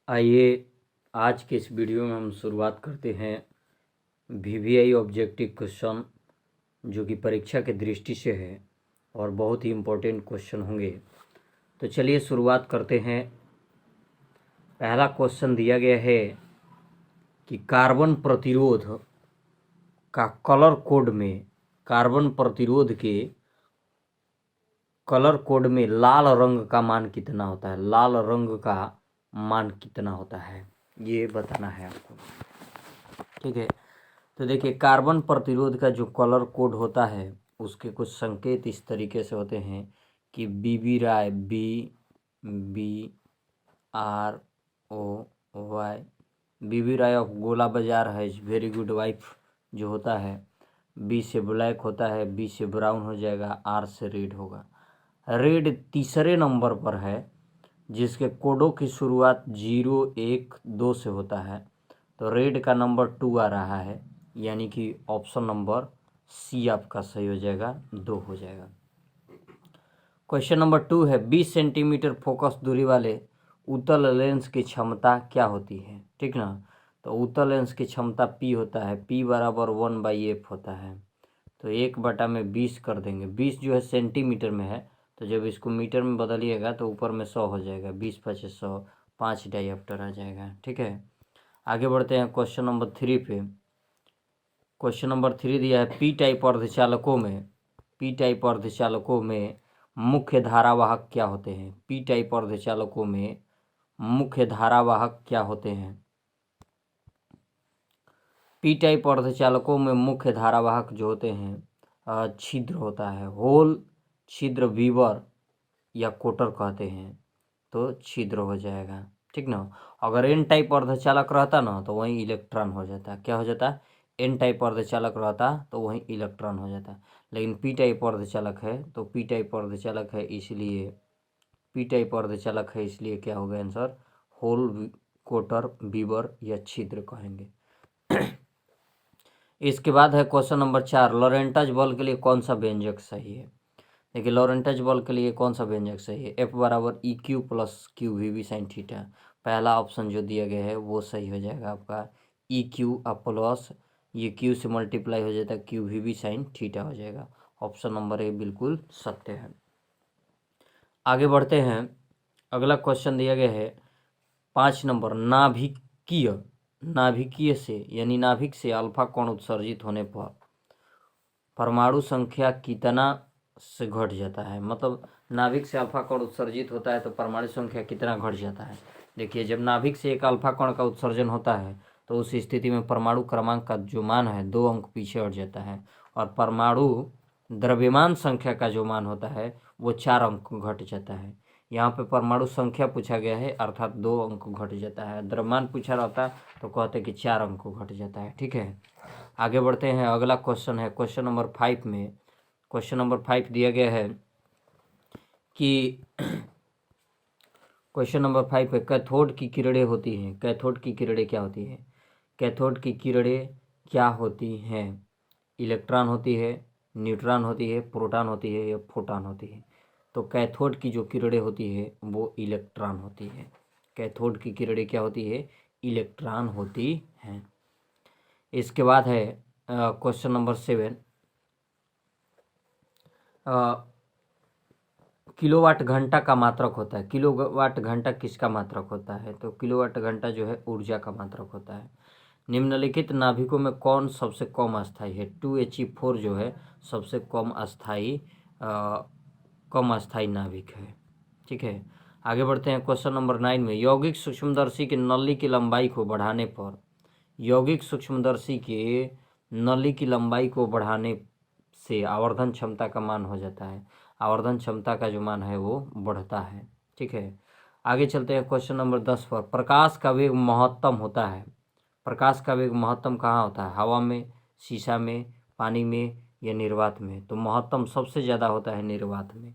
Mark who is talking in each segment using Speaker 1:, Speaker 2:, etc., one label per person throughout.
Speaker 1: आइए आज के इस वीडियो में हम शुरुआत करते हैं वीवीआई ऑब्जेक्टिव क्वेश्चन, जो कि परीक्षा की दृष्टि से है और बहुत ही इम्पोर्टेंट क्वेश्चन होंगे। तो चलिए शुरुआत करते हैं। पहला क्वेश्चन दिया गया है कि कार्बन प्रतिरोध का कलर कोड में, कार्बन प्रतिरोध के कलर कोड में लाल रंग का मान कितना होता है। लाल रंग का मान कितना होता है ये बताना है आपको, ठीक है। तो देखिए, कार्बन प्रतिरोध का जो कलर कोड होता है उसके कुछ संकेत इस तरीके से होते हैं कि बीबी राय, BBROY, बीबी राय ऑफ गोला बाजार है वेरी गुड वाइफ जो होता है। B से ब्लैक होता है, B से ब्राउन हो जाएगा, R से रेड होगा। रेड तीसरे नंबर पर है, जिसके कोडों की शुरुआत 0, 1, 2 से होता है। तो रेड का नंबर 2 आ रहा है, यानी कि ऑप्शन नंबर सी आपका सही हो जाएगा, 2 हो जाएगा। क्वेश्चन नंबर 2 है 20 सेंटीमीटर फोकस दूरी वाले उत्तल लेंस की क्षमता क्या होती है, ठीक ना। तो उत्तल लेंस की क्षमता P होता है, P बराबर 1/f होता है। तो 1/20 कर देंगे। 20 जो है सेंटीमीटर में है, तो जब इसको मीटर में बदलिएगा तो ऊपर में 100 हो जाएगा। 20 × 5 = 100, 5 डायऑप्टर आ जाएगा, ठीक है। आगे बढ़ते हैं क्वेश्चन नंबर 3 पे। क्वेश्चन नंबर 3 दिया है पी टाइप अर्धचालकों में मुख्य धारावाहक क्या होते हैं। पी टाइप अर्धचालकों में मुख्य धारावाहक क्या होते हैं। पी टाइप अर्धचालकों में मुख्य धारावाहक जो होते हैं छिद्र होता है, होल, छिद्र, वीवर या कोटर कहते हैं, तो छिद्र हो जाएगा, ठीक ना। अगर एन टाइप अर्धचालक रहता ना तो वहीं इलेक्ट्रॉन हो जाता। क्या हो जाता? एन टाइप अर्धचालक रहता तो वहीं इलेक्ट्रॉन हो जाता। लेकिन पी टाइप अर्धचालक है, तो पी टाइप अर्धचालक है इसलिए, पी टाइप अर्धचालक है इसलिए क्या होगा आंसर? होल, कोटर, वीवर या छिद्र कहेंगे। इसके बाद है क्वेश्चन नंबर 4, लॉरेंटज बल के लिए कौन सा व्यंजक सही है। देखिए, लॉरेंटज बल के लिए कौन सा व्यंजक सही है। F बराबर EQ + QVB sin थीटा। पहला ऑप्शन जो दिया गया है वो सही हो जाएगा आपका। EQ प्लस ये Q से मल्टीप्लाई हो जाता है, QVB sin थीटा हो जाएगा। ऑप्शन नंबर ए बिल्कुल सत्य है। आगे बढ़ते हैं। अगला क्वेश्चन दिया गया है 5 नंबर, नाभिकीय से यानी नाभिक से अल्फा कण उत्सर्जित होने पर परमाणु संख्या कितना से घट जाता है। मतलब नाभिक से अल्फा कण उत्सर्जित होता है तो परमाणु संख्या कितना घट जाता है। देखिए, जब नाभिक से एक अल्फा कण का उत्सर्जन होता है तो उस स्थिति में परमाणु क्रमांक का जो मान है 2 अंक पीछे हट जाता है, और परमाणु द्रव्यमान संख्या का जो मान होता है वो 4 अंक घट जाता है। यहाँ पे परमाणु संख्या पूछा गया है, अर्थात 2 अंक घट जाता है। द्रव्यमान पूछा रहता तो कहते कि 4 अंक घट जाता है, ठीक है। आगे बढ़ते हैं। अगला क्वेश्चन है क्वेश्चन नंबर 5 में। क्वेश्चन नंबर 5 दिया गया है कि क्वेश्चन नंबर 5 पे कैथोड की किरणें होती हैं। कैथोड की किरणें क्या होती हैं? कैथोड की किरणें क्या होती हैं? इलेक्ट्रॉन होती है, न्यूट्रॉन होती है, प्रोटॉन होती है या फोटॉन होती है। तो कैथोड की जो किरणें होती है वो इलेक्ट्रॉन होती है। कैथोड की किरणें क्या होती है? इलेक्ट्रॉन होती हैं। इसके बाद है क्वेश्चन नंबर 7, किलोवाट घंटा का मात्रक होता है। किलोवाट घंटा किसका मात्रक होता है? तो किलोवाट घंटा जो है ऊर्जा का मात्रक होता है। निम्नलिखित नाभिकों में कौन सबसे कम अस्थायी है? 2He4 जो है सबसे कम अस्थायी नाभिक है, ठीक है। आगे बढ़ते हैं क्वेश्चन नंबर 9 में। यौगिक सूक्ष्मदर्शी की नली की लंबाई को बढ़ाने पर, यौगिक सूक्ष्मदर्शी के नली की लंबाई को बढ़ाने से आवर्धन क्षमता का मान हो जाता है। आवर्धन क्षमता का जो मान है वो बढ़ता है, ठीक है। आगे चलते हैं क्वेश्चन नंबर 10 पर। प्रकाश का वेग महत्तम होता है। प्रकाश का वेग महत्तम कहाँ होता है? हवा में, शीशा में, पानी में या निर्वात में? तो महत्तम सबसे ज़्यादा होता है निर्वात में।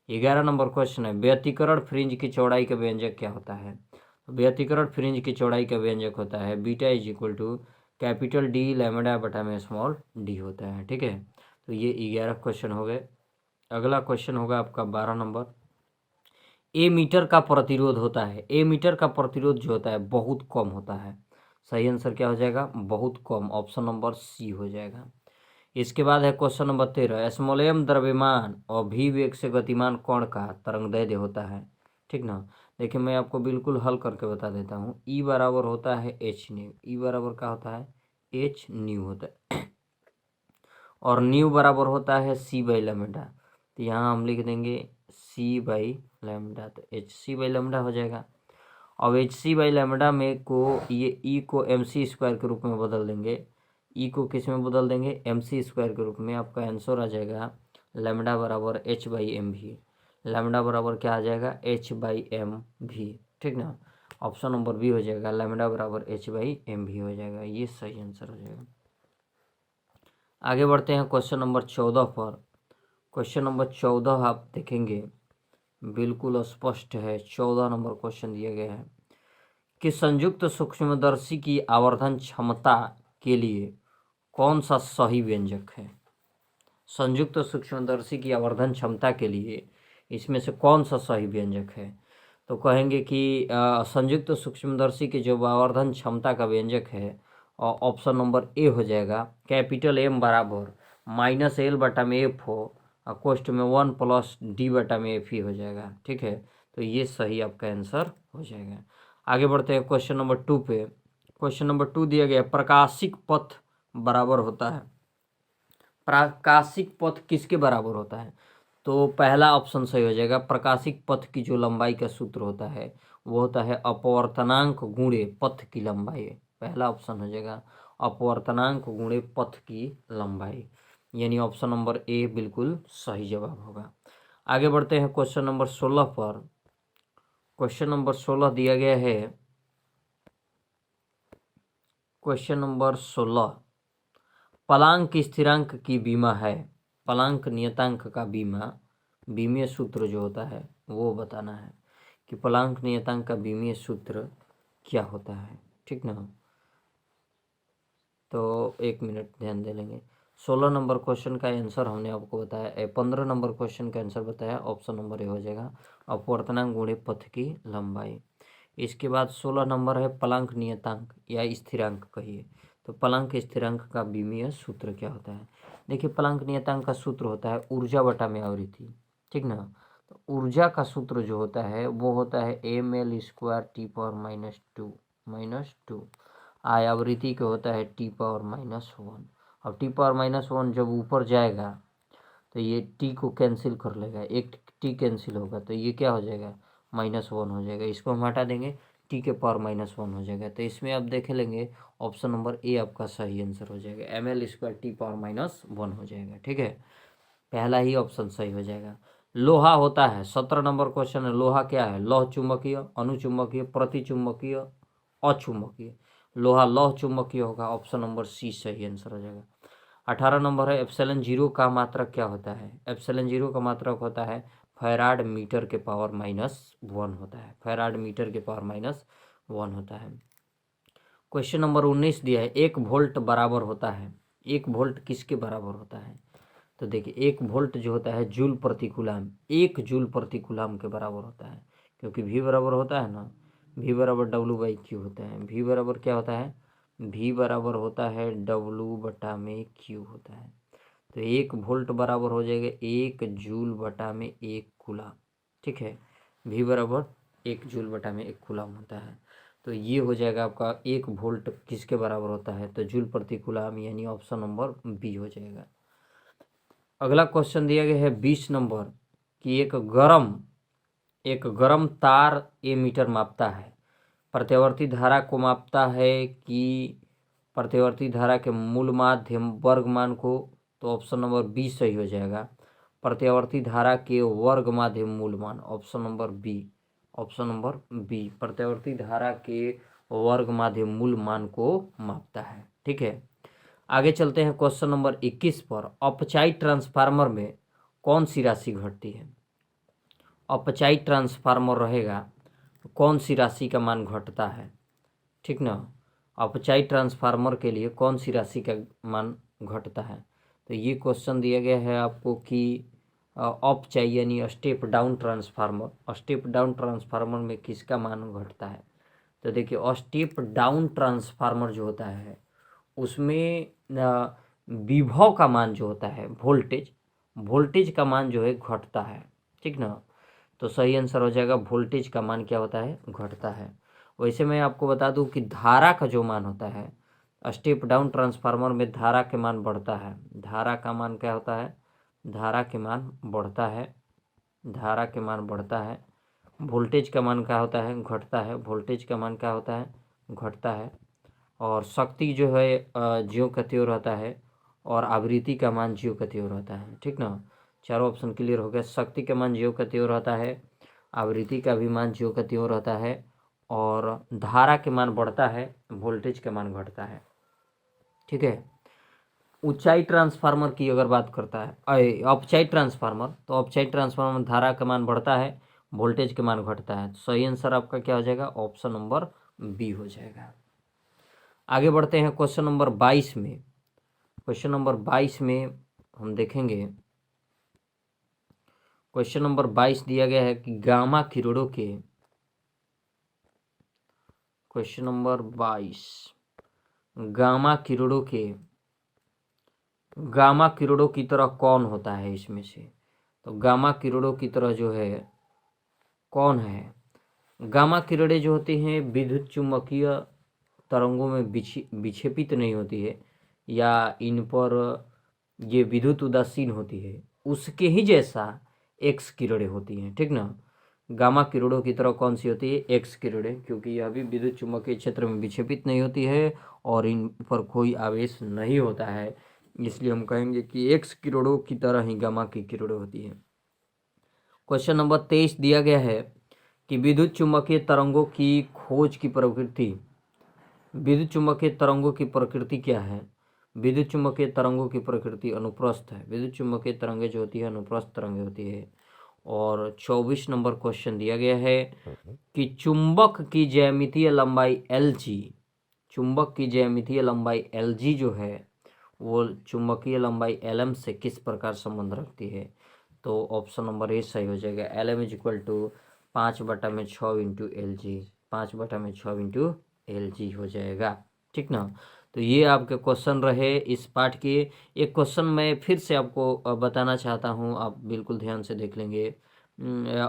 Speaker 1: 11 नंबर क्वेश्चन है व्यतिकरण फ्रिंज की चौड़ाई का व्यंजक क्या होता है। व्यतिकरण फ्रिंज की चौड़ाई का व्यंजक होता है बीटा = कैपिटल D लैम्बडा बटा में स्मॉल d होता है, ठीक है। तो ये 11 क्वेश्चन हो गए। अगला क्वेश्चन होगा आपका 12 नंबर। ए मीटर का प्रतिरोध होता है, ए मीटर का प्रतिरोध जो होता है बहुत कम होता है। सही आंसर क्या हो जाएगा, बहुत कम, ऑप्शन नंबर सी हो जाएगा। इसके बाद है क्वेश्चन नंबर 13, स्मोलेम द्रव्यमान और भी वेग से गतिमान कण का तरंगदैर्ध्य होता है। ठीक ना, देखिए मैं आपको बिल्कुल हल करके बता देता हूँ। ई बराबर होता है एच न्यू, ई बराबर क्या होता है, एच न्यू होता है, और न्यू बराबर होता है सी बाई लेमडा। तो यहाँ हम लिख देंगे सी बाई लेमडा, तो एच सी बाई लेमडा हो जाएगा। अब एच सी बाई लेमडा में को ये ई को एम सी स्क्वायर के रूप में बदल देंगे, ई को किस में बदल देंगे, एम सी स्क्वायर के रूप में। आपका आंसर आ जाएगा लेमडा बराबर एच बाई एम भी, लेमडा बराबर क्या आ जाएगा, एच बाई एम भी। ठीक ना, ऑप्शन नंबर बी हो जाएगा, लेमडा बराबर एच बाई एम भी हो जाएगा, ये सही आंसर हो जाएगा। आगे बढ़ते हैं क्वेश्चन नंबर 14 पर। क्वेश्चन नंबर 14 आप देखेंगे बिल्कुल स्पष्ट है। 14 नंबर क्वेश्चन दिया गया है कि संयुक्त सूक्ष्मदर्शी की आवर्धन क्षमता के लिए कौन सा सही व्यंजक है। संयुक्त सूक्ष्मदर्शी की आवर्धन क्षमता के लिए इसमें से कौन सा सही व्यंजक है। तो कहेंगे कि संयुक्त सूक्ष्मदर्शी की जो आवर्धन क्षमता का व्यंजक है ऑप्शन नंबर ए हो जाएगा, कैपिटल एम बराबर माइनस एल बटा में एफ हो, कोष्ट में 1 प्लस डी बटा में एफ ही हो जाएगा। ठीक है, तो ये सही आपका आंसर हो जाएगा। आगे बढ़ते हैं क्वेश्चन नंबर 2 पे। क्वेश्चन नंबर 2 दिया गया, प्रकाशिक पथ बराबर होता है, प्रकाशिक पथ किसके बराबर होता है। तो पहला ऑप्शन सही हो जाएगा, प्रकाशिक पथ की जो लंबाई का सूत्र होता है वो होता है अपवर्तनांक गुणे पथ की लंबाई। पहला ऑप्शन हो जाएगा अपवर्तनांक गुणे पथ की लंबाई, यानी ऑप्शन नंबर ए बिल्कुल सही जवाब होगा। आगे बढ़ते हैं क्वेश्चन नंबर 16 पर। क्वेश्चन नंबर 16 दिया गया है, क्वेश्चन नंबर 16, प्लांक स्थिरांक की बीमा है, प्लांक नियतांक का बीमा, बीमीय सूत्र जो होता है वो बताना है कि प्लांक नियतांक का बीमीय सूत्र क्या होता है। ठीक ना, तो एक मिनट ध्यान दे लेंगे। 16 नंबर क्वेश्चन का आंसर हमने आपको बताया, 15 नंबर क्वेश्चन का आंसर बताया, ऑप्शन नंबर ए हो जाएगा अपवर्तनांक गुणे पथ की लंबाई। इसके बाद 16 नंबर है प्लांक नियतांक या स्थिरांक कहिए। तो प्लांक स्थिरांक का बीमीय सूत्र क्या होता है। देखिए प्लांक नियतांक का सूत्र होता है ऊर्जा बटा में आवृत्ति। ठीक ना, तो ऊर्जा का सूत्र जो होता है वो होता है M L square T power -2 आवृत्ति का होता है टी पावर -1। अब टी पावर -1 जब ऊपर जाएगा तो ये टी को कैंसिल कर लेगा, एक टी कैंसिल होगा तो ये क्या हो जाएगा, -1 हो जाएगा। इसको हम हटा देंगे, टी के पावर -1 हो जाएगा। तो इसमें आप देख लेंगे ऑप्शन नंबर ए आपका सही आंसर हो जाएगा, M L square T power -1 हो जाएगा। ठीक है, पहला ही ऑप्शन सही हो जाएगा। लोहा होता है, 17 नंबर क्वेश्चन है, लोहा क्या है, लौह चुंबकीय, अनुचुंबकीय, प्रतिचुंबकीय, अचुंबकीय। लोहा लौह चुंबकीय होगा, ऑप्शन नंबर सी सही आंसर हो जाएगा। 18 नंबर है, एप्सिलॉन जीरो का मात्रक क्या होता है। एप्सिलॉन जीरो का मात्रक होता है फैराड मीटर के पावर -1 होता है, फैराड मीटर के पावर -1 होता है। क्वेश्चन नंबर 19 दिया है, 1 वोल्ट बराबर होता है, 1 वोल्ट किसके बराबर होता है। तो देखिए 1 वोल्ट जो होता है जूल प्रति कूलाम, 1 जूल प्रति कूलाम के बराबर होता है, क्योंकि वी बराबर होता है ना, वी बराबर W/Q होता है। वी बराबर क्या होता है, वी बराबर होता है W/Q होता है। तो 1 वोल्ट बराबर हो जाएगा 1 जूल बटा में 1 कूलाम। ठीक है, वी बराबर 1 जूल बटा में 1 कूलाम होता है। तो ये हो जाएगा आपका 1 वोल्ट किसके बराबर होता है, तो जूल प्रति कूलाम, यानी ऑप्शन नंबर बी हो जाएगा। अगला क्वेश्चन दिया गया है 20 नंबर कि एक गरम तार ए मीटर मापता है, प्रत्यावर्ती धारा को मापता है कि प्रत्यावर्ती धारा के मूल माध्यम वर्ग मान को। तो ऑप्शन नंबर बी सही हो जाएगा, प्रत्यावर्ती धारा के वर्ग माध्यम मूल मान, option number B, option number B, प्रत्यावर्ती धारा के वर्ग माध्यम मूल मान को मापता है। ठीक है, आगे चलते हैं क्वेश्चन नंबर 21 पर। अपचाई ट्रांसफार्मर में कौन सी राशि घटती है। अपचाई ट्रांसफार्मर रहेगा तो कौन सी राशि का मान घटता है। ठीक ना, अपचाई ट्रांसफार्मर के लिए कौन सी राशि का मान घटता है। तो ये क्वेश्चन दिया गया है आपको कि अप चाहिए यानी step down transformer. Step down transformer में किसका मान घटता है? तो देखिए स्टेप डाउन ट्रांसफार्मर जो होता है उसमें विभव का मान जो होता है वोल्टेज का मान जो है घटता है, ठीक ना। तो सही आंसर हो जाएगा वोल्टेज का मान क्या होता है? घटता है। वैसे मैं आपको बता दूं कि धारा का जो मान होता है स्टेप डाउन ट्रांसफार्मर में धारा के मान बढ़ता है। धारा का मान क्या होता है? धारा के मान बढ़ता है। धारा के मान बढ़ता है। वोल्टेज का मान क्या होता है? घटता है। वोल्टेज का मान क्या होता है? घटता है। और शक्ति जो है ज्यों का त्यों रहता है और आवृत्ति का मान ज्यों का त्यों रहता है, ठीक ना। चारों ऑप्शन क्लियर हो गया। शक्ति का मान ज्यों का त्यों रहता है, आवृत्ति का भी मान ज्यों का त्यों रहता है और धारा के मान बढ़ता है, वोल्टेज का मान घटता है, ठीक है। ऊंचाई ट्रांसफार्मर की अगर बात करता है अपचाई ट्रांसफार्मर, तो अपचाई ट्रांसफार्मर में धारा का मान बढ़ता है, वोल्टेज के मान घटता है। तो सही आंसर आपका क्या हो जाएगा? ऑप्शन नंबर बी हो जाएगा। आगे बढ़ते हैं क्वेश्चन नंबर 22 में। क्वेश्चन नंबर 22 में हम देखेंगे, क्वेश्चन नंबर 22 दिया गया है कि गामा किरणों के, क्वेश्चन नंबर 22 गामा किरणों की तरह कौन होता है इसमें से? तो गामा किरणों की तरह जो है कौन है? गामा किरणें जो होती हैं विद्युत चुम्बकीय तरंगों में विक्षेपित नहीं होती है या इन पर ये विद्युत उदासीन होती है, उसके ही जैसा एक्स किरणें होती हैं, ठीक ना। गामा किरणों की तरह कौन सी होती है? एक्स किरणें, क्योंकि यह भी विद्युत चुम्बकीय क्षेत्र में विक्षेपित नहीं होती है और इन पर कोई आवेश नहीं होता है, इसलिए हम कहेंगे कि एक्स किरणों की तरह ही गामा की किरणें होती है। क्वेश्चन नंबर 23 दिया गया है कि विद्युत चुम्बकीय तरंगों की खोज की प्रकृति। विद्युत चुम्बकीय तरंगों की प्रकृति क्या है? विद्युत चुम्बकीय तरंगों की प्रकृति अनुप्रस्थ है। विद्युत चुम्बकीय तरंगें जो होती है अनुप्रस्थ तरंगें होती है। और 24 नंबर क्वेश्चन दिया गया है कि चुंबक की ज्यामितीय लंबाई Lg, चुंबक की ज्यामितीय लंबाई Lg जो है वो चुंबकीय लंबाई Lm से किस प्रकार संबंध रखती है? तो ऑप्शन नंबर ए सही हो जाएगा। Lm is equal to 5/6 into Lg, 5/6 into Lg हो जाएगा, ठीक ना। तो ये आपके क्वेश्चन रहे इस पार्ट के। एक क्वेश्चन मैं फिर से आपको बताना चाहता हूँ, आप बिल्कुल ध्यान से देख लेंगे।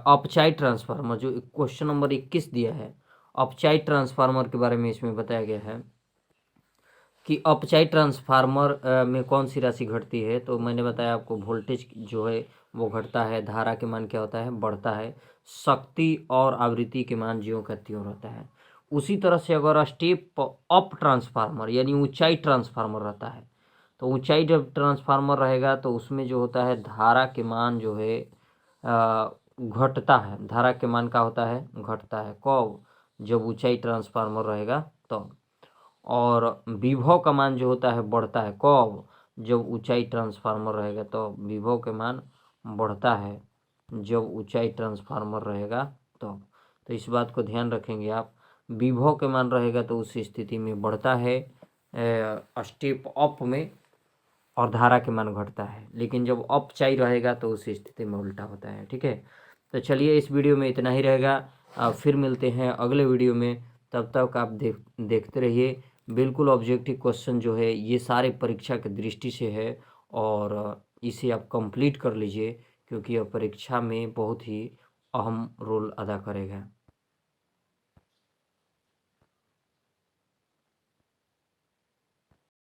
Speaker 1: अपचाई ट्रांसफार्मर जो क्वेश्चन नंबर 21 दिया है, अपचाई ट्रांसफार्मर के बारे में इसमें बताया गया है कि अपचाई ट्रांसफार्मर में कौन सी राशि घटती है। तो मैंने बताया आपको वोल्टेज जो है वो घटता है, धारा के मान क्या होता है? बढ़ता है, शक्ति और आवृत्ति के मान ज्यों का त्यों रहता है। उसी तरह से अगर स्टेप अप ट्रांसफार्मर यानी ऊंचाई ट्रांसफार्मर रहता है, तो ऊंचाई जब ट्रांसफार्मर रहेगा तो उसमें जो होता है धारा के मान जो है घटता है। धारा के मान का होता है? घटता है। कब? जब ऊंचाई ट्रांसफार्मर रहेगा तब। और विभव का मान जो होता है बढ़ता है। कब? जब ऊंचाई ट्रांसफार्मर रहेगा तो विभव के मान बढ़ता है, जब ऊंचाई ट्रांसफार्मर रहेगा तो इस बात को ध्यान रखेंगे आप। विभव के मान रहेगा तो उस स्थिति में बढ़ता है स्टेप अप में, और धारा के मान घटता है। लेकिन जब अपचाई रहेगा तो उस स्थिति में उल्टा होता है, ठीक है। तो चलिए इस वीडियो में इतना ही रहेगा, फिर मिलते हैं अगले वीडियो में। तब तक आप देखते रहिए। बिल्कुल ऑब्जेक्टिव क्वेश्चन जो है ये सारे परीक्षा की दृष्टि से है और इसे आप कंप्लीट कर लीजिए, क्योंकि यह परीक्षा में बहुत ही अहम रोल अदा करेगा।